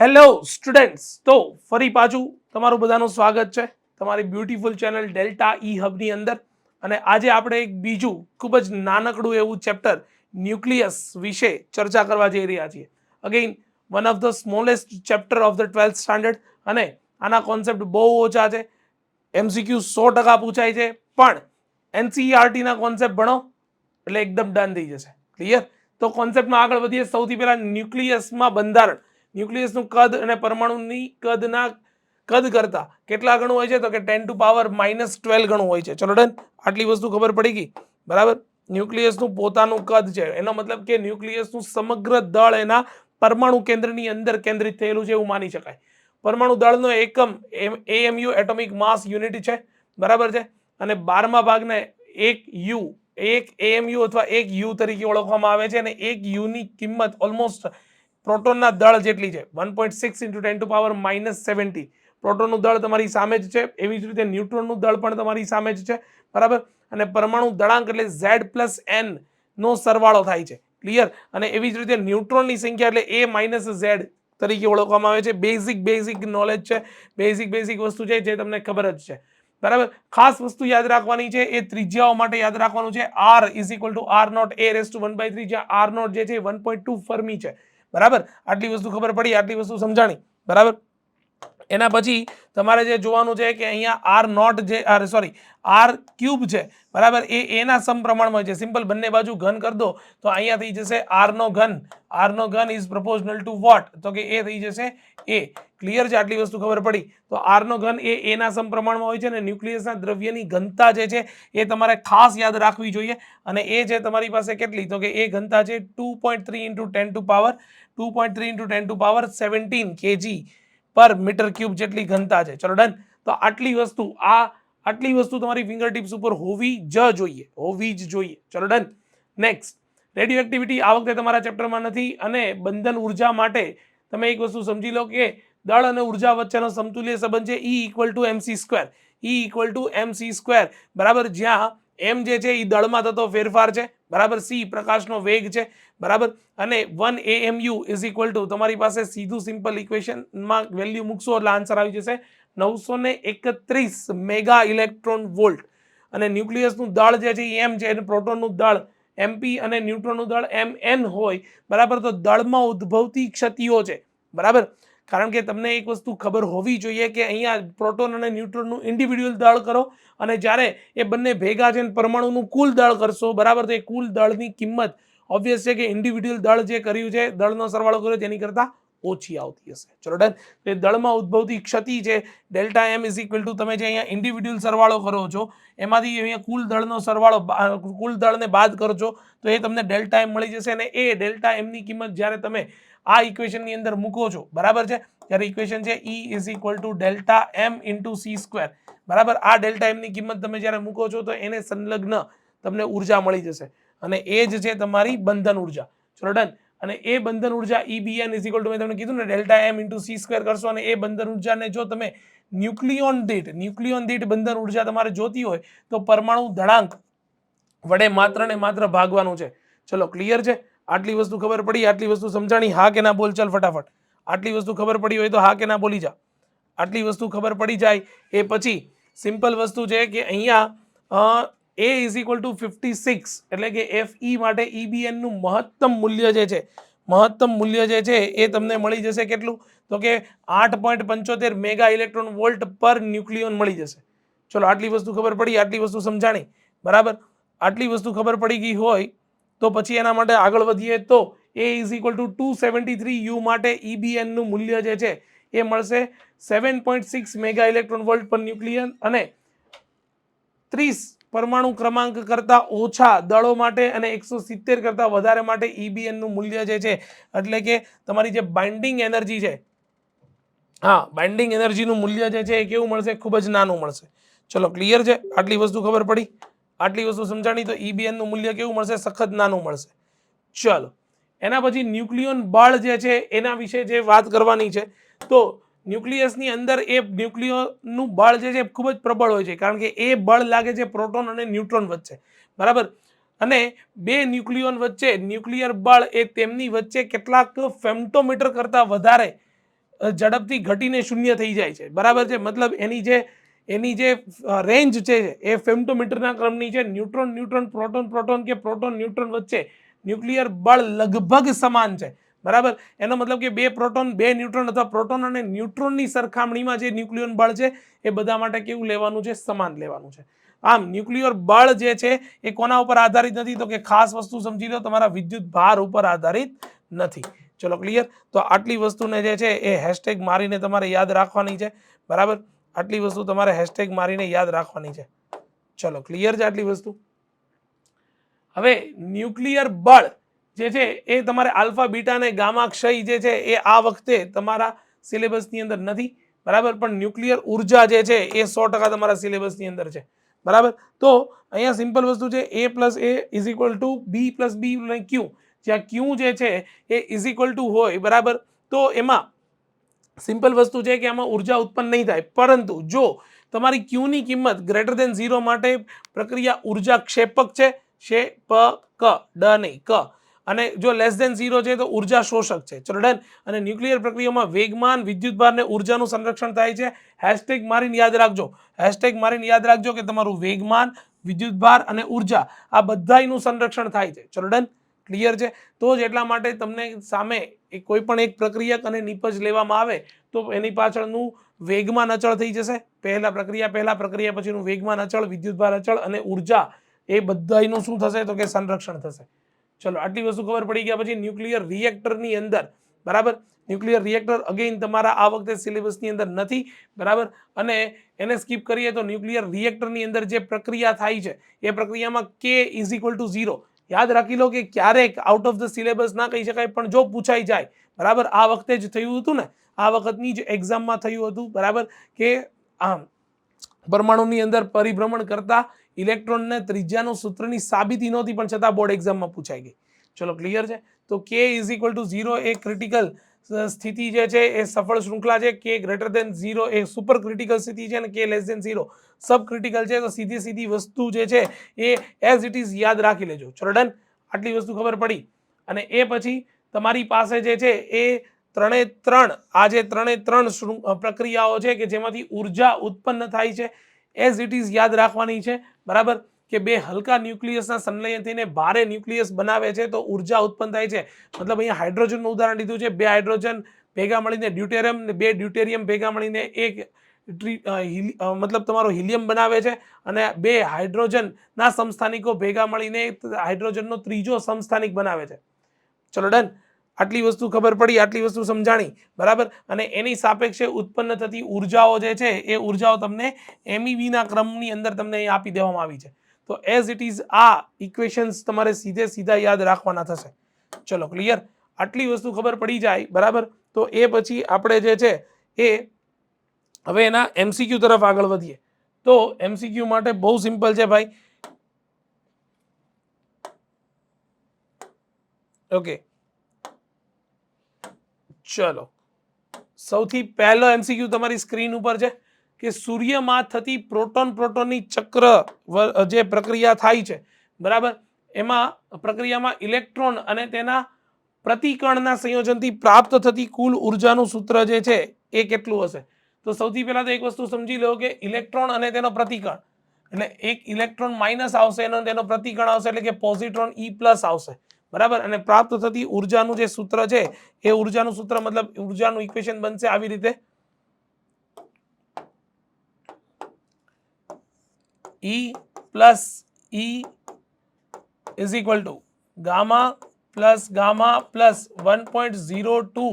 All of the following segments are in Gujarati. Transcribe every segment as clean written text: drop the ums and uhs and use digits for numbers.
હેલો સ્ટુડન્ટ્સ, તો ફરી પાછું તમારું બધાનું સ્વાગત છે તમારી બ્યુટીફુલ ચેનલ ડેલ્ટા ઈ હબની અંદર. અને આજે આપણે એક બીજું ખૂબ જ નાનકડું એવું ચેપ્ટર ન્યુક્લિયસ વિશે ચર્ચા કરવા જઈ રહ્યા છીએ. Again one of the smallest chapter of the 12th standard, અને આના કોન્સેપ્ટ બહુ ઓછા છે. MCQ 100% પૂછાય છે, પણ NCERT ના કોન્સેપ્ટ ભણો એટલે એકદમ ડન થઈ જશે. ક્લિયર? તો કોન્સેપ્ટમાં આગળ વધીએ. સૌથી પહેલા ન્યુક્લિયસમાં બંધારણ, ન્યુક્લિયસનું કદ અને પરમાણુની કદ કરતા કેટલા ગણું હોય છે? તો કે 10⁻⁻12 ગણું હોય છે. ચલો ડન, આટલી વસ્તુ ખબર પડી ગઈ. બરાબર. ન્યુક્લિયસનું પોતાનું કદ છે, એનો મતલબ કે ન્યુક્લિયસનું સમગ્ર દળ એના પરમાણુ કેન્દ્રની અંદર કેન્દ્રિત થયેલું છે એવું માની શકાય. પરમાણુ દળનો એકમ AMU એટોમિક માસ યુનિટ છે. બરાબર છે. અને 12મા ભાગને એક AMU અથવા એક યુ તરીકે ઓળખવામાં આવે છે. અને એક યુની કિંમત ઓલમોસ્ટ પ્રોટોનના દળ જેટલી છે, 1.6 × 10⁻⁻70. પ્રોટોનનું દળ તમારી સામે જ છે, એવી જ રીતે ન્યુટ્રોનનું દળ પણ તમારી સામે જ છે. બરાબર. અને પરમાણુ દળાંક એટલે Z+N નો સરવાળો થાય છે. ક્લિયર? અને એવી જ રીતે ન્યુટ્રોનની સંખ્યા એટલે A-Z તરીકે ઓળખવામાં આવે છે. બેઝિક નોલેજ છે, બેઝિક વસ્તુ છે જે તમને ખબર જ છે. બરાબર. ખાસ વસ્તુ યાદ રાખવાની છે, એ ત્રિજ્યાઓ માટે યાદ રાખવાનું છે. R = R0 જ્યાં R0 જે છે 1.2 ફર્મી છે. બરાબર. આટલી વસ્તુ ખબર પડી, આટલી વસ્તુ સમજાણી. બરાબર. એના પછી તમારે જે જોવાનું છે કે અહીંયા R³ છે. બરાબર. એ એના સમપ્રમાણમાં છે. સિમ્પલ બંને બાજુ ઘન કરી દો તો અહીંયા થઈ જશે R નો ઘન ઇઝ પ્રોપોર્શનલ ટુ વોટ? તો કે એ થઈ જશે A. ક્લિયર છે? આટલી વસ્તુ ખબર પડી. તો R નો ઘન એ એના સમપ્રમાણમાં હોય છે. અને ન્યુક્લિયસના દ્રવ્યની ઘનતા જે છે એ તમારે ખાસ યાદ રાખવી જોઈએ. અને એ છે તમારી પાસે કેટલી? તો કે એ ઘનતા છે 2.3 × 10⁻17 kg/m³ જેટલી ઘનતા છે. ચલો ડન. તો આટલી વસ્તુ તમારી ફિંગર ટિપ્સ ઉપર હોવી જ જોઈએ. ચલો ડન. નેક્સ્ટ, રેડિયો એક્ટિવિટી આ વખતે તમારા ચેપ્ટરમાં નથી. અને બંધન ઉર્જા માટે તમે એક વસ્તુ સમજી લો કે દળ અને ઉર્જા વચ્ચેનો સમતુલ્ય સંબંધ છે E = mc². બરાબર. જ્યાં m જે છે એ દળમાં થતો ફેરફાર છે. બરાબર. c પ્રકાશનો વેગ છે. બરાબર. અને 1 AMU = તમારી પાસે સીધું સિમ્પલ ઇક્વેશનમાં વેલ્યુ મૂકશો એટલે આન્સર આવી જશે 931 મેગા ઇલેક્ટ્રોન વોલ્ટ. અને ન્યુક્લિયસનું દળ જે છે એ m છે, અને પ્રોટોનનું દળ MP અને ન્યુટ્રોનનું દળ MN હોય. બરાબર. તો દળમાં ઉદ્ભવતી ક્ષતિઓ છે. બરાબર. કારણ કે તમને એક વસ્તુ ખબર હોવી જોઈએ કે અહીંયા પ્રોટોન અને ન્યુટ્રોનનું ઇન્ડિવિડ્યુઅલ દળ કરો, અને જ્યારે એ બંને ભેગા છે પરમાણુનું કુલ દળ કરશો. બરાબર. તો એ કુલ દળની કિંમત ઓબ્વિયસ છે કે ઇન્ડિવિડ્યુઅલ દળ જે કર્યું છે, દળનો સરવાળો કર્યો તેની કરતાં ઓછી આવતી હશે. ચલો ડન. તો એ દળમાં ઉદ્ભવતી ક્ષતિ છે Δm = તમે જે અહીંયા ઇન્ડિવિડ્યુઅલ સરવાળો કરો છો એમાંથી અહીંયા કુલ દળનો સરવાળો, કુલ દળને બાદ કરજો તો એ તમને Δm મળી જશે. અને એ Δm ની કિંમત જ્યારે તમે આ ઇક્વેશનની અંદર મૂકો છો, બરાબર છે, ત્યારે ઇક્વેશન છે E = Δm × c². બરાબર. આ Δm ની કિંમત તમે જ્યારે મૂકો છો તો એને સંલગ્ન તમને ઉર્જા મળી જશે. અને એ જ છે તમારી બંધન ઉર્જા. ચલો ડન. અને એ બંધન ઉર્જા EBN = મેં તમને કીધું ને Δm × c² કરશો. અને એ બંધન ઉર્જાને જો તમે ન્યુક્લિયોન દીઠ બંધન ઉર્જા તમારે જોતી હોય તો પરમાણુ દળાંક વડે માત્ર ને માત્ર ભાગવાનું છે. ચલો ક્લિયર છે? આટલી વસ્તુ ખબર પડી, આટલી વસ્તુ સમજાણી? હા કે ના બોલ ચાલ ફટાફટ. આટલી વસ્તુ ખબર પડી હોય તો હા કે ના બોલી જા. આટલી વસ્તુ ખબર પડી જાય એ પછી સિમ્પલ વસ્તુ છે કે અહીંયા A = 56, એટલે કે Fe માટે EBN નું મહત્તમ મૂલ્ય જે છે એ તમને મળી જશે કેટલું? તો કે 8.75 મેગા ઇલેક્ટ્રોન વોલ્ટ પર ન્યુક્લિયોન મળી જશે. ચલો આટલી વસ્તુ ખબર પડી, આટલી વસ્તુ સમજાણી. બરાબર. આટલી વસ્તુ ખબર પડી ગઈ હોય તો પછી એના માટે આગળ વધીએ તો A = 273 U માટે EBN નું મૂલ્ય જે છે એ મળશે 7.6 મેગા ઇલેક્ટ્રોન વોલ્ટ પર ન્યુક્લિયન. અને 30 પરમાણુ ક્રમાંક કરતા ઓછા દળો માટે અને 170 કરતા વધારે માટે EBN નું મૂલ્ય જે છે, એટલે કે તમારી જે બાઇન્ડિંગ એનર્જી છે, બાઇન્ડિંગ એનર્જીનું મૂલ્ય જે છે એ કેવું મળશે? ખૂબ જ નાનું મળશે. ચલો ક્લિયર છે? આટલી વસ્તુ ખબર પડી, આટલી વસ્તુ સમજાણી. તો EBN નું મૂલ્ય કેવું મળશે? સખત નાનું મળશે. ચલો એના પછી ન્યુક્લિયોન બળ જે છે એના વિશે જે વાત કરવાની છે. તો ન્યુક્લિયસની અંદર એ ન્યુક્લિયોનું બળ જે છે ખૂબ જ પ્રબળ હોય છે, કારણ કે એ બળ લાગે છે પ્રોટોન અને ન્યુટ્રોન વચ્ચે. બરાબર. અને બે ન્યુક્લિયોન વચ્ચે ન્યુક્લિયર બળ એ તેમની વચ્ચે કેટલાક ફેમ્ટોમીટર કરતાં વધારે ઝડપથી ઘટીને શૂન્ય થઈ જાય છે, બરાબર છે. મતલબ એની જે રેન્જ છે એ ફેમ્ટોમીટરના ક્રમની છે. ન્યુટ્રોન ન્યુટ્રોન પ્રોટોન પ્રોટોન કે પ્રોટોન ન્યુટ્રોન વચ્ચે ન્યુક્લિયર બળ લગભગ સમાન છે, બરાબર. એનો મતલબ કે બે પ્રોટોન બે ન્યુટ્રોન અથવા પ્રોટોન અને ન્યુટ્રોનની સરખામણીમાં જે ન્યુક્લિયર બળ છે એ બધા માટે કેવું લેવાનું છે? સમાન લેવાનું છે. આમ ન્યુક્લિયર બળ જે છે એ કોના ઉપર આધારિત નથી? તો કે ખાસ વસ્તુ સમજી લો, તમારા વિદ્યુત ભાર ઉપર આધારિત નથી. ચલો ક્લિયર. તો આટલી વસ્તુને જે છે એ હેશટેગ મારીને તમારે યાદ રાખવાની છે, બરાબર. આટલી વસ્તુ તમારે હેશટેગ મારીને યાદ રાખવાની છે. ચલો ક્લિયર છે આટલી વસ્તુ. હવે ન્યુક્લિયર બળ જે છે એ તમારે આલ્ફા બીટા અને ગામા ક્ષય જે છે એ આ વખતે તમારા સિલેબસની અંદર નથી, બરાબર. પણ ન્યુક્લિયર ઉર્જા જે છે એ 100% તમારા સિલેબસની અંદર છે, બરાબર. તો અહીંયા સિમ્પલ વસ્તુ છે a plus a is equal two b plus b ક્યુ. જ્યાં ક્યુ જે છે એ ઇઝ ઇક્વલ ટુ હોય, બરાબર. તો એમાં સિમ્પલ વસ્તુ છે કે આમાં ઉર્જા ઉત્પન્ન નહીં થાય, પરંતુ જો તમારી ક્યુની કિંમત ગ્રેટર દેન 0 માટે પ્રક્રિયા ઉર્જા ક્ષેપક છે, ક્ષેપક ડ નહીં ક, અને જો લેસ દેન 0 છે તો ઉર્જા શોષક છે. ચલો ડન. અને ન્યુક્લિયર પ્રક્રિયામાં વેગમાન, વિદ્યુતભાર ને ઉર્જાનું સંરક્ષણ થાય છે. હેશટેગ મારીને યાદ રાખજો, હેશટેગ મારીને યાદ રાખજો કે તમારું વેગમાન, વિદ્યુતભાર અને ઉર્જા આ બધાયનું સંરક્ષણ થાય છે. ચલો ડન. ક્લિયર છે. તો જ એટલા માટે તમને સામે કોઈ પણ એક પ્રક્રિયક અને નિપજ લેવામાં આવે તો એની પાછળનું વેગમાન અચળ થઈ જશે. પહેલા પ્રક્રિયા પછીનું વેગમાન અચળ, વિદ્યુતભાર અચળ અને ઉર્જા એ બધાયનું શું થશે? તો કે સંરક્ષણ થશે. ચલો આટલી વસ્તુ ખબર પડી ગયા પછી ન્યુક્લિયર રિએક્ટરની અંદર, બરાબર. ન્યુક્લિયર રિએક્ટર અગેઇન તમારા આ વખતે સિલેબસની અંદર નથી, બરાબર. અને એને સ્કીપ કરીએ તો ન્યુક્લિયર રિએક્ટરની અંદર જે પ્રક્રિયા થાય છે એ પ્રક્રિયામાં k ઇઝ ઇક્વલ ટુ 0. યાદ રાખી લો કે ક્યારેક આઉટ ઓફ ધ સિલેબસ ના કહી શકાય, પણ જો પૂછાઈ જાય, બરાબર. આ વખતે જ થયું હતું ને, આ વખતની જ એક્ઝામમાં થયું હતું, બરાબર. કે આમ પરમાણુની અંદર પરિભ્રમણ કરતા ઇલેક્ટ્રોનને ત્રિજ્યાનું સૂત્રની સાબિતી નહોતી, પણ છતાં બોર્ડ એક્ઝામમાં પૂછાઈ ગઈ. ચલો ક્લિયર છે. તો k is equal two 0 A critical સ્થિતિ જે છે એ સફળ શૃંખલા છે. k ગ્રેટર દેન 0 એ સુપર ક્રિટિકલ સ્થિતિ છે અને k લેસ દેન 0 સબ ક્રિટિકલ છે. તો સીધી વસ્તુ જે છે એ એઝ ઇટ ઇઝ યાદ રાખી લેજો. ચલો ડન. આટલી વસ્તુ ખબર પડી. અને એ પછી તમારી પાસે જે છે એ ત્રણે ત્રણ પ્રક્રિયાઓ છે કે જેમાંથી ઉર્જા ઉત્પન્ન થાય છે. એઝ ઇટ ઇઝ યાદ રાખવાની છે, બરાબર. કે બે હલકા ન્યુક્લિયસના સંલયન થઈને ભારે ન્યુક્લિયસ બનાવે છે તો ઉર્જા ઉત્પન્ન થાય છે. મતલબ અહીંયા હાઇડ્રોજનનું ઉદાહરણ લીધું છે. બે હાઇડ્રોજન ભેગા મળીને ડ્યુટેરિયમ, બે ડ્યુટેરિયમ ભેગા મળીને એક મતલબ તમારો હિલિયમ બનાવે છે, અને બે હાઇડ્રોજનના સમસ્થાનિકો ભેગા મળીને હાઇડ્રોજનનો ત્રીજો સમસ્થાનિક બનાવે છે. ચલો ડન. આટલી વસ્તુ ખબર પડી, આટલી વસ્તુ સમજાણી, બરાબર. અને એની સાપેક્ષે ઉત્પન્ન થતી ઉર્જાઓ જે છે એ ઉર્જાઓ તમને MEV ના ક્રમની અંદર તમને આપી દેવામાં આવી છે. તો એઝ ઇટ ઇઝ આ ઇક્વેશન્સ તમારે સીધા યાદ રાખવાના થશે. ચલો ક્લિયર. આટલી વસ્તુ ખબર પડી જાય, બરાબર. તો એ પછી આપણે જે છે એ હવે એના MCQ તરફ આગળ વધીએ. તો MCQ માટે બહુ સિમ્પલ છે ભાઈ. ઓકે, ચલો. સૌથી પહેલો MCQ તમારી સ્ક્રીન ઉપર છે કે સૂર્યમાં થતી પ્રોટોનની ચક્ર જે પ્રક્રિયા થાય છે, બરાબર. એમાં પ્રક્રિયામાં ઇલેક્ટ્રોન અને તેના પ્રતિકણના સંયોજનથી પ્રાપ્ત થતી કુલ ઉર્જાનું સૂત્ર જે છે એ કેટલું હશે? તો સૌથી પહેલા તો એક વસ્તુ સમજી લો કે ઇલેક્ટ્રોન અને તેનો પ્રતિકણ, એટલે એક ઇલેક્ટ્રોન માઇનસ આવશે અને તેનો પ્રતિકણ આવશે, એટલે કે પોઝિટ્રોન E પ્લસ આવશે, બરાબર. અને પ્રાપ્ત થતી ઉર્જાનું જે સૂત્ર છે એ ઉર્જાનું સૂત્ર મતલબ ઉર્જાનું ઇક્વેશન બનશે આવી રીતે: E plus E is equal two gamma plus 1.02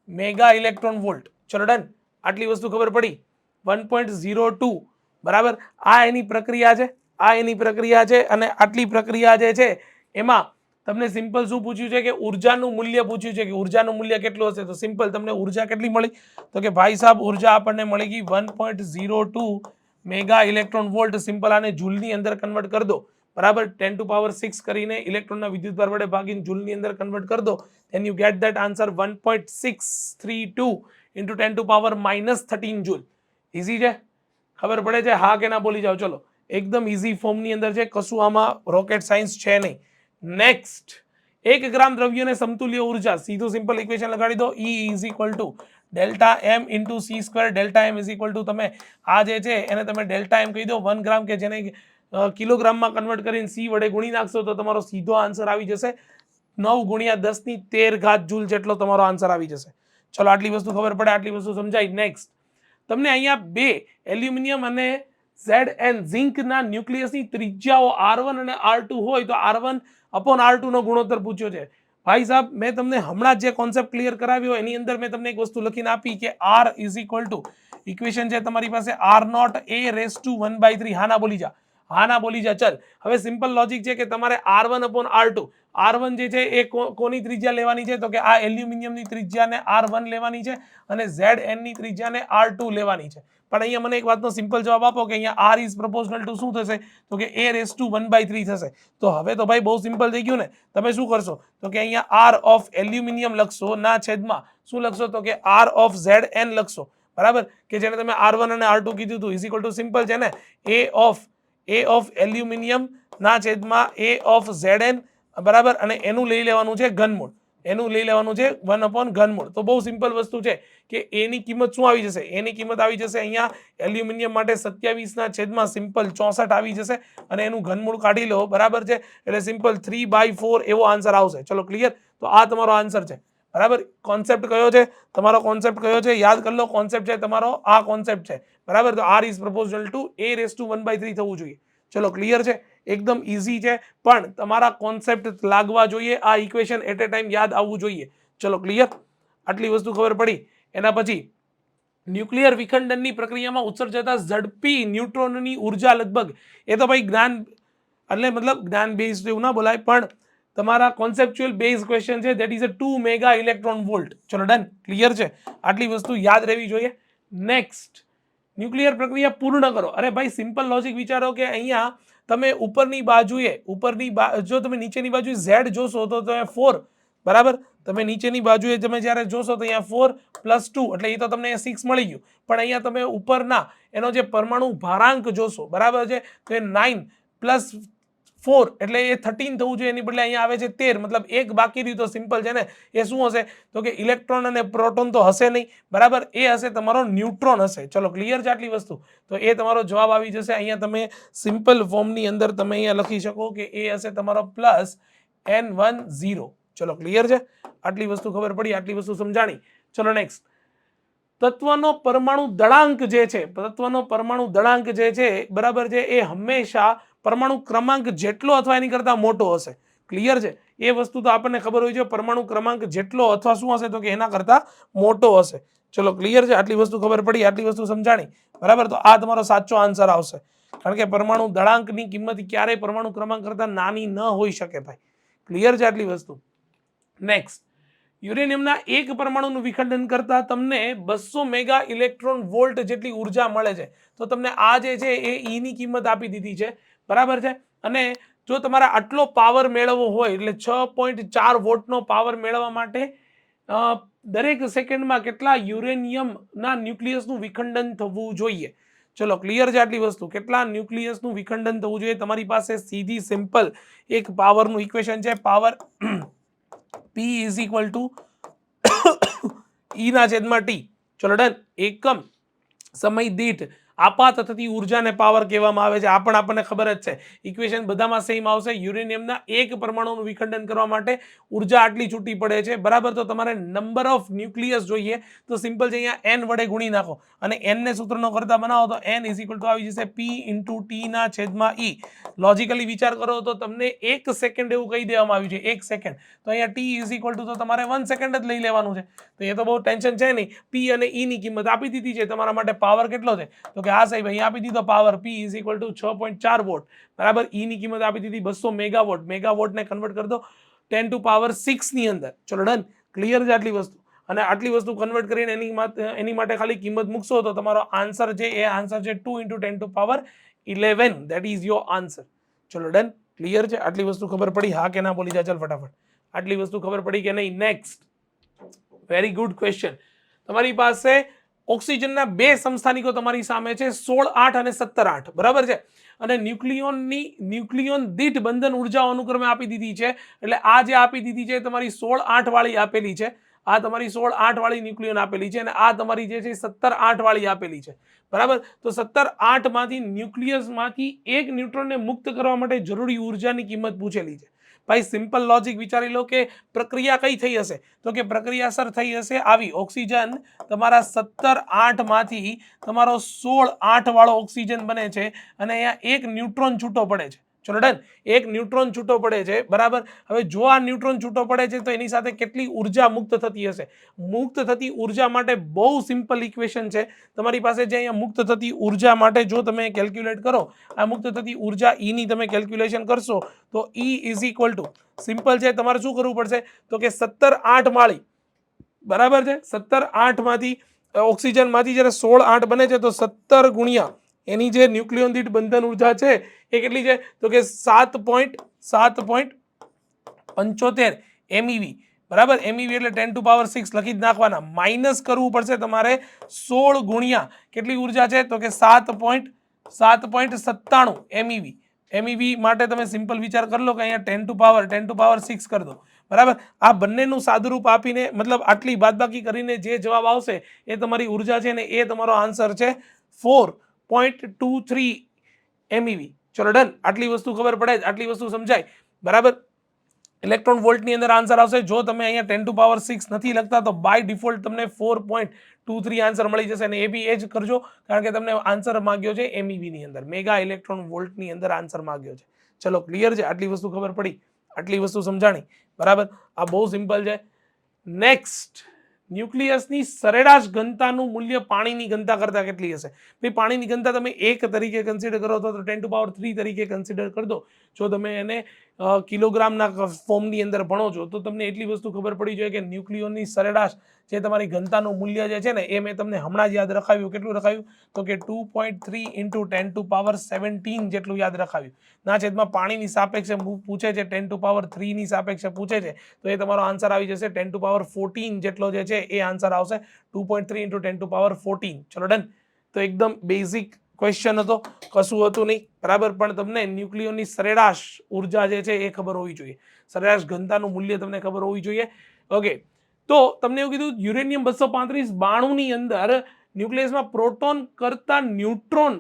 mega electron volt. ચલો ડન. આટલી વસ્તુ ખબર પડી. 1.02, બરાબર. આ એની પ્રક્રિયા છે, અને આટલી પ્રક્રિયા જે છે એમાં તમને સિમ્પલ શું પૂછ્યું છે કે ઉર્જાનું મૂલ્ય પૂછ્યું છે, કે ઉર્જાનું મૂલ્ય કેટલું હશે? તો સિમ્પલ તમને ઉર્જા કેટલી મળી? તો કે ભાઈ સાહેબ ઉર્જા આપણને મળી ગઈ 1.02 મેગા ઇલેક્ટ્રોન વોલ્ટ. સિમ્પલ આને જૂલની અંદર કન્વર્ટ કરી દો, બરાબર. 10⁶ કરીને ઇલેક્ટ્રોનના વિદ્યુતભાર વડે ભાગીને જૂલની અંદર કન્વર્ટ કરી દો, then you get that answer 1.632 into 10⁻−13 joule. Easy છે? ખબર પડે છે? હા કે ના બોલી જાઓ. ચલો, એકદમ ઇઝી ફોર્મની અંદર છે, કશું આમાં રોકેટ સાયન્સ છે નહીં. નેક્સ્ટ, 1 ગ્રામ દ્રવ્યને સમતુલ્ય ઉર્જા, સીધું સિમ્પલ ઇક્વેશન લગાડી દો. E is equal to delta M into C square delta M is equal to તમે આ જે છે એને તમે ડેલ્ટા એમ કહી દો 1 ગ્રામ કે જેને કિલોગ્રામમાં કન્વર્ટ કરીને સી વડે ગુણી નાખશો તો તમારો સીધો આન્સર આવી જશે 9 ગુણ્યા 10⁻13 જૂલ જેટલો તમારો આન્સર આવી જશે. ચલો આટલી વસ્તુ ખબર પડે, આટલી વસ્તુ સમજાય. નેક્સ્ટ તમને અહીંયા બે એલ્યુમિનિયમ અને ZN ઝિંકના ન્યુક્લિયસની ત્રિજ્યાઓ R1 અને R2 હોય તો R1 અપોન R2 નો ગુણોત્તર પૂછ્યો છે. ભાઈ સાહેબ મેં તમને હમણાં જે કોન્સેપ્ટ ક્લિયર કરાવ્યો એની અંદર મેં તમને એક વસ્તુ લખીને આપી કે R is equal two equation છે તમારી પાસે R0 a⁻1/3. હાના બોલી જા, હાના બોલી જા. ચલ હવે સિમ્પલ લોજિક છે કે તમારે R1 અપોન R2, R1 જે છે એ કોની ત્રિજ્યા લેવાની છે તો કે આ એલ્યુમિનિયમની ત્રિજ્યાને R1 લેવાની છે અને ZN ની ત્રિજ્યાને R2 લેવાની છે. પણ અહીંયા મને એક વાતનો સિમ્પલ જવાબ આપો કે અહીંયા R ઇઝ પ્રોપોર્શનલ ટુ શું થશે તો કે a⁻1/3 થશે. તો હવે તો ભાઈ બહુ સિમ્પલ થઈ ગયું ને. તમે શું કરશો તો કે અહીંયા R ઓફ એલ્યુમિનિયમ લખશો ના છેદમાં શું લખશો તો કે R ઓફ ZN લખશો, બરાબર, કે જેને તમે R1 અને R2 કીધું હતું. ઇઝ ઇક્વલ ટુ સિમ્પલ છે ને A ઓફ એલ્યુમિનિયમ ના છેદમાં A ઓફ ZN, બરાબર, અને એનું લઈ લેવાનું છે ઘનમૂળ, એનું લઈ લેવાનું છે 1 ઘનમૂળ. તો બહુ સિમ્પલ વસ્તુ છે કે A ની કિંમત શું આવી જશે, A ની કિંમત આવી જશે અહીંયા એલ્યુમિનિયમ માટે 27 ના છેદમાં સિમ્પલ 64 આવી જશે અને એનું ઘનમૂળ કાઢી લો, બરાબર છે, એટલે સિમ્પલ 3/4 એવો આન્સર આવશે. ચલો ક્લિયર. તો આ તમારો આન્સર છે, બરાબર. કોન્સેપ્ટ કયો છે તમારો, કોન્સેપ્ટ કયો છે યાદ કરી લો. કોન્સેપ્ટ છે તમારો આ કોન્સેપ્ટ છે, બરાબર. તો R is proportional two a⁻1/3 થવું જોઈએ. ચલો ક્લિયર છે, એકદમ ઇઝી છે, પણ તમારા કોન્સેપ્ટ લાગવા જોઈએ. આ ઇક્વેશન એટ એ ટાઈમ યાદ આવવું જોઈએ. ચલો ક્લિયર, આટલી વસ્તુ ખબર પડી. એના પછી ન્યુક્લિયર વિખંડનની પ્રક્રિયામાં ઉત્સર્જતા ઝડપી ન્યુટ્રોનની ઉર્જા લગભગ, એ તો ભાઈ જ્ઞાન એટલે મતલબ જ્ઞાન બેઝડ એવું ના બોલાય, પણ તમારા કોન્સેપ્ચ્યુઅલ બેઝ ક્વેશ્ચન છે. That is a 2 mega electron volt. ચલો ડન, ક્લિયર છે, આટલી વસ્તુ યાદ રહેવી જોઈએ. નેક્સ્ટ ન્યુક્લિયર પ્રક્રિયા પૂર્ણ કરો. અરે ભાઈ સિમ્પલ લોજિક વિચારો કે અહીંયા તમે ઉપરની બાજુએ જો તમે નીચેની બાજુએ Z જોશો તો તમે 4, બરાબર, તમે નીચેની બાજુએ તમે જ્યારે જોશો તો અહીંયા 4 + 2 એટલે એ તો તમને 6 મળી ગયું. પણ અહીંયા તમે ઉપરના એનો જે પરમાણુ ભારાંક જોશો, બરાબર છે, તો એ 9 + 4 એટલે એ 13 થવું જોઈએ, એની બદલે અહીંયા આવે છે 13, મતલબ એક બાકી રહ્યું. તો સિમ્પલ છે ને, એ શું હશે તો કે ઇલેક્ટ્રોન અને પ્રોટોન તો હશે નહીં, બરાબર, એ હશે તમારો ન્યુટ્રોન હશે. ચલો ક્લિયર છે આટલી વસ્તુ. તો એ તમારો જવાબ આવી જશે. અહીંયા તમે સિમ્પલ ફોર્મની અંદર તમે અહીંયા લખી શકો કે એ હશે તમારો +N10. ચલો ક્લિયર છે, આટલી વસ્તુ ખબર પડી, આટલી વસ્તુ સમજાણી. ચલો નેક્સ્ટ, તત્વનો પરમાણુ દળાંક જે છે, તત્વનો પરમાણુ દળાંક જે છે, બરાબર છે, એ હંમેશા પરમાણુ ક્રમાંક જેટલો અથવા એની કરતા મોટો હશે. ક્લિયર છે, એ વસ્તુ તો આપણને ખબર હોય છે. પરમાણુ ક્રમાંક જેટલો અથવા શું હશે તો કે એના કરતા મોટો હશે. ચલો ક્લિયર છે, આટલી વસ્તુ ખબર પડી, આટલી વસ્તુ સમજાણી, બરાબર. તો આ તમારો સાચો આન્સર આવશે, કારણ કે પરમાણુ દળાંકની કિંમત ક્યારેય પરમાણુ ક્રમાંક કરતા નાની ન હોઈ શકે ભાઈ. ક્લિયર છે આટલી વસ્તુ. નેક્સ્ટ, યુરેનિયમના એક પરમાણુનું વિખંડન કરતા તમને 200 મેગા ઇલેક્ટ્રોન વોલ્ટ જેટલી ઉર્જા મળે છે. તો તમને આ જે છે એ E ની કિંમત આપી દીધી છે, બરાબર છે. અને જો તમારે આટલો પાવર મેળવવો હોય એટલે 6.4 વોટનો પાવર મેળવવા માટે દરેક સેકન્ડમાં કેટલા યુરેનિયમના ન્યુક્લિયસનું વિખંડન થવું જોઈએ. ચલો ક્લિયર છે આટલી વસ્તુ. કેટલા ન્યુક્લિયસનું વિખંડન થવું જોઈએ. તમારી પાસે સીધી સિમ્પલ એક પાવરનું ઇક્વેશન છે. Power P is equal two E/T. ચલો ડન. એકમ સમય દીઠ આપાત થતી ઉર્જાને પાવર કહેવામાં આવે છે. આ પણ આપણને ખબર જ છે. ઇક્વેશન બધામાં સેમ આવશે. યુરેનિયમના એક પરમાણુનું વિખંડન કરવા માટે ઉર્જા આટલી છૂટી પડે છે, બરાબર. તો તમારે નંબર ઓફ ન્યુક્લિયસ જોઈએ તો સિમ્પલ છે, અહીંયા n વડે ગુણી નાખો અને n ને સૂત્રનો કરતા બનાવો તો n ઇઝ ઇક્વલ ટુ આવી જશે P × T/E. લોજિકલી વિચાર કરો તો તમને 1 સેકન્ડ એવું કહી દેવામાં આવ્યું છે, 1 સેકન્ડ. તો અહીંયા T ઇઝ ઇક્વલ ટુ તો તમારે 1 સેકન્ડ જ લઈ લેવાનું છે. તો એ તો બહુ ટેન્શન છે નહીં. P અને E ની કિંમત આપી દીધી છે. તમારા માટે પાવર કેટલો છે તો કે આ સાહેબ અહીંયા આપી દીધો power P is equal to 6.4 watt, બરાબર. E ની કિંમત આપી દીધી 200 મેગાવોટ. મેગાવોટને કન્વર્ટ કરી દો 10⁶ ની અંદર. ચલો ડન, ક્લિયર છે આટલી વસ્તુ. અને આટલી વસ્તુ કન્વર્ટ કરીને એની માટે ખાલી કિંમત મૂકશો તો તમારો આન્સર છે એ આન્સર છે 2 × 10⁻11. That is your answer. ચલો ડન, ક્લિયર છે આટલી વસ્તુ ખબર પડી. હા કે ના બોલી જા ચાલ ફટાફટ. આટલી વસ્તુ ખબર પડી કે નહીં. Next, very good question. તમારી પાસે ઓક્સિજનના 2 સમસ્થાનિકો તમારી સામે છે, 16-8 અને 17-8, બરાબર છે. અને ન્યુક્લિયોન દીઠ બંધન ઉર્જાઓ અનુક્રમે આપી દીધી છે. એટલે આ જે આપી દીધી છે તમારી 16-8 વાળી આપેલી છે આ તમારી 16-8 વાળી ન્યુક્લિયન આપેલી છે અને આ તમારી જે છે 17-8 વાળી આપેલી છે, બરાબર. તો 17-8 માંથી ન્યુક્લિયસમાંથી એક ન્યુટ્રોનને મુક્ત કરવા માટે જરૂરી ઉર્જાની કિંમત પૂછેલી છે. ભાઈ સિમ્પલ લોજિક વિચારી લો કે પ્રક્રિયા કઈ થઈ હશે, તો કે પ્રક્રિયા સર થઈ હશે આવી, ઓક્સિજન તમારા 17-8 માંથી તમારો 16-8 વાળો ઓક્સિજન બને છે અને અહીંયા એક ન્યુટ્રોન છૂટો પડે છે. ચલો ડન, એક ન્યુટ્રોન છૂટો પડે છે, બરાબર. હવે જો આ ન્યુટ્રોન છૂટો પડે છે તો એની સાથે કેટલી ઉર્જા મુક્ત થતી હશે? મુક્ત થતી ઉર્જા માટે બહુ સિમ્પલ ઇક્વેશન છે તમારી પાસે, જે અહીંયા મુક્ત થતી ઉર્જા માટે જો તમે કેલ્ક્યુલેટ કરો, આ મુક્ત થતી ઉર્જા E ની તમે કેલ્ક્યુલેશન કરશો તો E is equal two, simple છે, તમારે શું કરવું પડશે તો કે 17-8 વાળી, બરાબર છે, 17-8 માંથી ઓક્સિજનમાંથી જ્યારે 16-8 બને છે તો 17 ગુણ્યા એની જે ન્યુક્લિયોન દીઠ બંધન ઉર્જા છે એ કેટલી છે તો કે 7.75 MeV, બરાબર. MeV એટલે 10⁶ લખી જ નાખવાના, માઇનસ કરવું પડશે તમારે 16 ગુણ્યા કેટલી ઉર્જા છે તો કે 7.97 MeV. MeV માટે તમે સિમ્પલ વિચાર કરી લો કે અહીંયા 10⁶ કરી દો, બરાબર. આ બંનેનું સાદુરૂપ આપીને મતલબ આટલી બાદબાકી કરીને જે જવાબ આવશે એ તમારી ઉર્જા છે ને એ તમારો આન્સર છે 4.23 MeV. ચલો ડન, આટલી વસ્તુ ખબર પડે, આટલી વસ્તુ સમજાય, બરાબર. ઇલેક્ટ્રોન વોલ્ટની અંદર આન્સર આવશે. જો તમે અહીંયા 10⁶ નથી લખતા તો બાય ડિફોલ્ટ તમને 4.23 આન્સર મળી જશે અને એ બી એ જ કરજો કારણ કે તમને આન્સર માંગ્યો છે MeV ની અંદર, મેગા ઇલેક્ટ્રોન વોલ્ટની અંદર આન્સર માંગ્યો છે. ચલો ક્લિયર છે, આટલી વસ્તુ ખબર પડી, આટલી વસ્તુ સમજાણી, બરાબર. આ બહુ સિમ્પલ છે. નેક્સ્ટ, ન્યુક્લિયસની સરેરાશ ઘનતાનું મૂલ્ય પાણીની ઘનતા કરતા કેટલી હશે? ભાઈ પાણીની ઘનતા તમે 1 તરીકે કન્સિડર કરો તો 10⁻³ તરીકે કન્સિડર કરી દો. જો તમે એને કિલોગ્રામના ફોર્મની અંદર ભણો છો તો તમને એટલી વસ્તુ ખબર પડી જોઈએ કે ન્યુક્લિયોનની સરેરાશ જે તમારી ઘનતાનું મૂલ્ય જે છે ને એ મેં તમને હમણાં જ યાદ રખાવ્યું. કેટલું રખાવ્યું તો કે 2.3 × 10⁻17 જેટલું યાદ રખાવ્યું. ના છેદમાં પાણીની સાપેક્ષે પૂછે છે, 10⁻³ ની સાપેક્ષે પૂછે છે તો એ તમારો આન્સર આવી જશે 10⁻14 જેટલો જે છે એ આન્સર આવશે, 2.3 × 10⁻14. ચલો ડન. તો એકદમ બેઝિક ક્વેશ્ચન હતો, કશું હતું નહીં, બરાબર. પણ તમને ન્યુક્લિયોનની સરેરાશ ઉર્જા જે છે એ ખબર હોવી જોઈએ, સરેરાશ ઘનતાનું મૂલ્ય તમને ખબર હોવી જોઈએ. ઓકે, તો તમને એવું કીધું યુરેનિયમ 235 ની અંદર ન્યુક્લિયસમાં પ્રોટોન કરતા ન્યુટ્રોન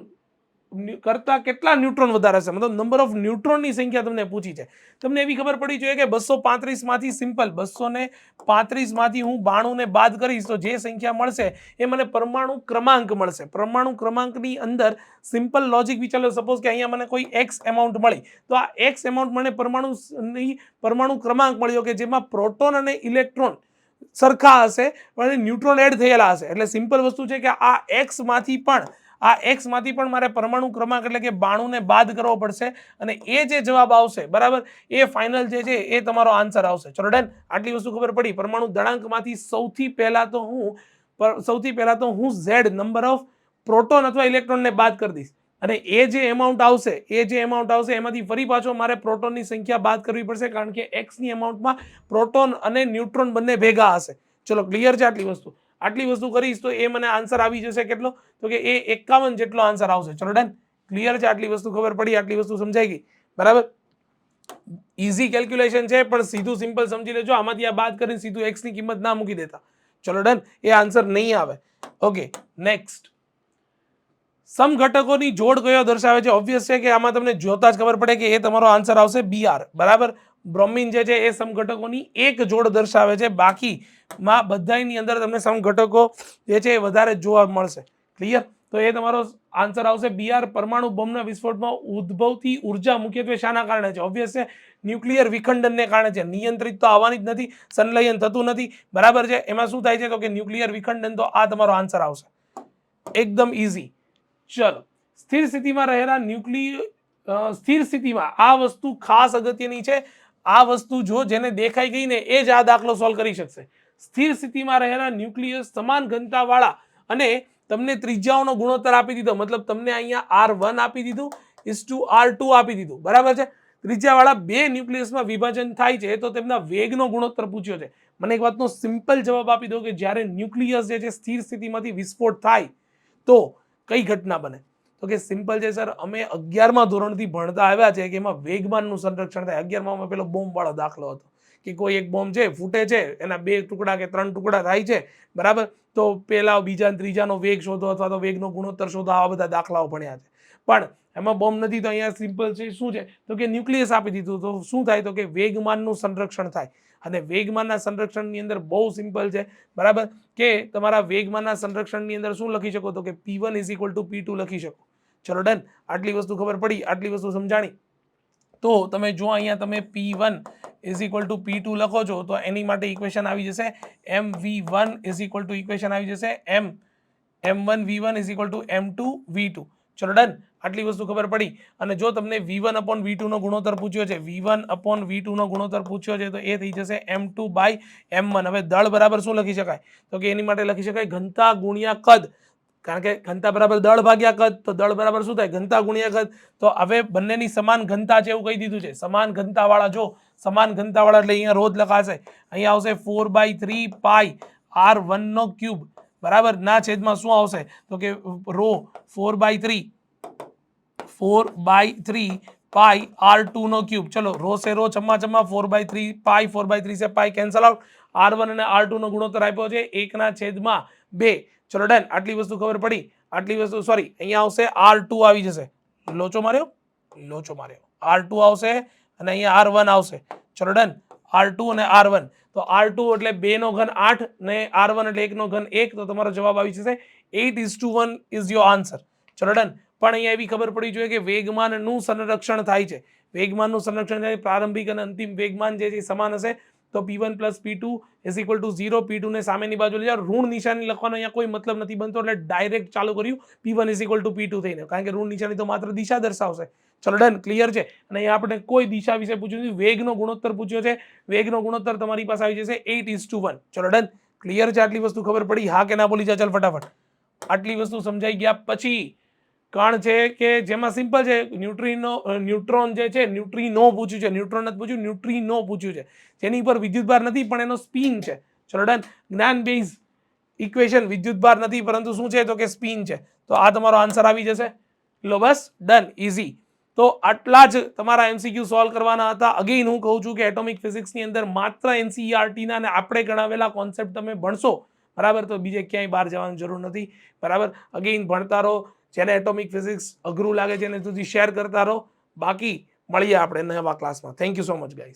કરતા કેટલા ન્યુટ્રોન વધારે છે, મતલબ નંબર ઓફ ન્યુટ્રોનની સંખ્યા તમને પૂછી છે. તમને એવી ખબર પડી જોઈએ કે 235 માંથી સિમ્પલ 235 માંથી હું 92 ને બાદ કરીશ તો જે સંખ્યા મળશે એ મને પરમાણુ ક્રમાંક મળશે. પરમાણુ ક્રમાંકની અંદર સિમ્પલ લોજિક વિચારો, સપોઝ કે અહીંયા મને કોઈ એક્સ એમાઉન્ટ મળી તો આ એક્સ એમાઉન્ટ મને પરમાણુ ક્રમાંક મળ્યો કે જેમાં પ્રોટોન અને ઇલેક્ટ્રોન સરખા હશે પણ ન્યુટ્રોન એડ થયેલા હશે. એટલે સિમ્પલ વસ્તુ છે કે આ એક્સ માંથી પણ મારે પરમાણુ ક્રમાંક એટલે કે 92 ને બાદ કરવો પડશે અને એ જે જવાબ આવશે, બરાબર, એ ફાઇનલ જે છે એ તમારો આન્સર આવશે. ચલો ડન, આટલી વસ્તુ ખબર પડી. પરમાણુ દળાંકમાંથી સૌથી પહેલા તો હું Z નંબર ઓફ પ્રોટોન અથવા ઇલેક્ટ્રોનને બાદ કરી દઈશ અને એ જે એમાઉન્ટ આવશે એમાંથી ફરી પાછો મારે પ્રોટોનની સંખ્યા બાદ કરવી પડશે કારણ કે એક્સની એમાઉન્ટમાં પ્રોટોન અને ન્યુટ્રોન બંને ભેગા હશે. ચલો ક્લિયર છે આટલી વસ્તુ કરીશ તો એ મને આન્સર આવી જશે કેટલો તો કે એ 51 જેટલો આન્સર આવશે. ચલો ડન, ક્લિયર છે, આટલી વસ્તુ ખબર પડી, આટલી વસ્તુ સમજાઈ ગઈ, બરાબર. ઇઝી કેલ્ક્યુલેશન છે પણ સીધું સિમ્પલ સમજી લેજો, આમાંથી આ બાદ કરીને સીધું એક્સ ની કિંમત ના મૂકી દેતા. ચલો ડન, એ આન્સર નહીં આવે. ઓકે, નેક્સ્ટ, સમઘટકોની જોડ કયો દર્શાવે છે? ઓબ્વિયસ છે કે આમાં તમને જોતા જ ખબર પડે કે એ તમારો આન્સર આવશે Br, બરાબર. બ્રોમિન જે છે એ સમઘટકોની એક જોડ દર્શાવે છે, બાકીમાં બધાની અંદર તમને સમઘટકો જે છે એ વધારે જોવા મળશે. ક્લિયર? તો એ તમારો આન્સર આવશે Br. પરમાણુ બોમ્બના વિસ્ફોટમાં ઉદ્ભવતી ઉર્જા મુખ્યત્વે શાના કારણે છે? ઓબ્વિયસ છે, ન્યુક્લિયર વિખંડનને કારણે છે. નિયંત્રિત તો આવવાની જ નથી, સંલયન થતું નથી, બરાબર છે. એમાં શું થાય છે તો કે ન્યુક્લિયર વિખંડન, તો આ તમારો આન્સર આવશે, એકદમ ઇઝી. ચલો, સ્થિર સ્થિતિમાં રહેલા સ્થિર સ્થિતિમાં આ વસ્તુ ખાસ અગત્યની છે. આ વસ્તુ જો જેને દેખાઈ ગઈ ને એ જ આ દાખલો સોલ્વ કરી શકશે. સ્થિર સ્થિતિમાં રહેલા ન્યુક્લિયસ સમાન ઘનતા વાળા અને તમને ત્રિજ્યાઓનો ગુણોત્તર આપી દીધો, મતલબ તમને અહીંયા R1 આપી દીધું R2 આપી દીધું, બરાબર છે. ત્રિજ્યાવાળા બે ન્યુક્લિયસમાં વિભાજન થાય છે તો તેમના વેગનો ગુણોત્તર પૂછ્યો છે. મને એક વાતનો સિમ્પલ જવાબ આપી દો કે જ્યારે ન્યુક્લિયસ જે છે સ્થિર સ્થિતિમાંથી વિસ્ફોટ થાય તો કઈ ઘટના બને? તો કે સિમ્પલ છે સર, અમે 11મા ધોરણથી ભણતા આવ્યા છે કે એમાં વેગમાનનું સંરક્ષણ થાય. 11મામાં પેલો બોમ્બ વાળો દાખલો હતો કે કોઈ એક બોમ્બ છે ફૂટે છે, એના 2 ટુકડા કે 3 ટુકડા થાય છે, બરાબર, તો પહેલા બીજા ત્રીજાનો વેગ શોધો અથવા તો વેગનો ગુણોત્તર શોધો, આવા બધા દાખલાઓ ભણ્યા છે. પણ એમાં બોમ્બ નથી તો અહીંયા સિમ્પલ છે શું છે તો કે ન્યુક્લિયસ આપી દીધું તો શું થાય તો કે વેગમાનનું સંરક્ષણ થાય. અને વેગમાનના સંરક્ષણની અંદર બહુ સિમ્પલ છે, બરાબર, કે તમારા વેગમાનના સંરક્ષણની અંદર શું લખી શકો તો કે P1 = P2 લખી શકો. ચલો ડન, આટલી વસ્તુ ખબર પડી, આટલી વસ્તુ સમજાણી. તો તમે જો અહીંયા તમે P1 = P2 લખો છો તો એની માટે ઇક્વેશન આવી જશે mv1 = ઇક્વેશન આવી જશે m1v1 = m2v2. ચલો ડન, આટલી વસ્તુ ખબર પડી. અને જો તમને v1/v2 નો ગુણોત્તર પૂછ્યો છે, v1/v2 નો ગુણોત્તર પૂછ્યો છે તો એ થઈ જશે m2/m1. હવે દળ બરાબર શું લખી શકાય તો કે એની માટે લખી શકાય ઘનતા ગુણ્યા કદ, કારણ કે ઘનતા બરાબર દળ ભાગ્યા કદ, તો દળ બરાબર શું થાય ઘનતા ગુણ્યા કદ. તો હવે બંનેની સમાન ઘનતા છે એવું કહી દીધું છે, સમાન ઘનતાવાળા. જો સમાન ઘનતાવાળા એટલે અહીંયા રોજ લખાશે, અહીંયા આવશે 4/3 પાઈ r1 નો ક્યુબ, બરાબર, ના છેદમાં શું આવશે તો કે રો 4/3 પાઈ r2 નો ક્યુબ. ચલો રો સે રો ચમ્મા ચમ્મા 4/3 પાઈ, 4/3 से पाई कैंसल आउट. r1 અને r2 નો ગુણોત્તર આપ્યો છે 1/2. ચલો ડન, આટલી વસ્તુ ખબર પડી. આટલી વસ્તુ સોરી અહીંયા આવશે r2 આવી જશે, લોચો માર્યો, r2 આવશે અને અહીંયા r1 આવશે. ચલો ડન, r2 અને r1, તો r2 એટલે 2 નો ઘન 8 ને r1 એટલે 1 નો ઘન 1, તો તમારો જવાબ આવી જશે 8:1 ઇઝ યોર આન્સર. ચલો ડન. પણ અહીંયા એવી ખબર પડી જોઈએ કે વેગમાનનું સંરક્ષણ થાય છે, વેગમાનનું સંરક્ષણ થાય, પ્રારંભિક અને અંતિમ વેગમાન જે છે સમાન હશે. તો P1 + P2 = 0. P2 ને સામેની બાજુ લઈ જાઓ, ઋણ નિશાની લખવાનો અહીંયા કોઈ મતલબ નથી બનતો, એટલે ડાયરેક્ટ ચાલુ કર્યું P1 = P2 થઈને, કારણ કે ઋણ નિશાની તો માત્ર દિશા દર્શાવશે. ચલો ડન, ક્લિયર છે. અને અહીંયા આપણે કોઈ દિશા વિશે પૂછ્યું નથી, વેગનો ગુણોત્તર પૂછ્યો છે, વેગનો ગુણોત્તર તમારી પાસે આવી જશે 8:1. ચલો ડન, ક્લિયર છે. આટલી વસ્તુ ખબર પડી, હા કે ના બોલી જા ચાલ ફટાફટ. આટલી વસ્તુ સમજાઈ ગયા પછી કણ છે કે જેમાં સિમ્પલ છે, ન્યુટ્રોન જે છે, ન્યુટ્રીનો પૂછ્યું છે, ન્યુટ્રોન નથી પૂછ્યું, ન્યુટ્રીનો પૂછ્યું છે, જેની પર વિદ્યુતભાર નથી પણ એનો સ્પિન છે. ચલો ડન, જ્ઞાન બેઝ ઇક્વેશન, વિદ્યુતભાર નથી પરંતુ શું છે તો કે સ્પિન છે. તો આ તમારો આન્સર આવી જશે. લો બસ ડન, ઇઝી. તો આટલા જ તમારા MCQ સોલ્વ કરવાના હતા. અગેઇન હું કહું છું કે એટોમિક ફિઝિક્સની અંદર માત્ર NCERT ના અને આપણે ગણાવેલા કોન્સેપ્ટ તમે ભણશો, બરાબર, તો બીજે ક્યાંય બહાર જવાની જરૂર નથી, બરાબર. અગેઇન ભણતા રહો, જેને એટોમિક ફિઝિક્સ અઘરું લાગે છે એને સુધી શેર કરતા રહો. બાકી મળીએ આપણે નવા ક્લાસમાં. Thank you so much guys.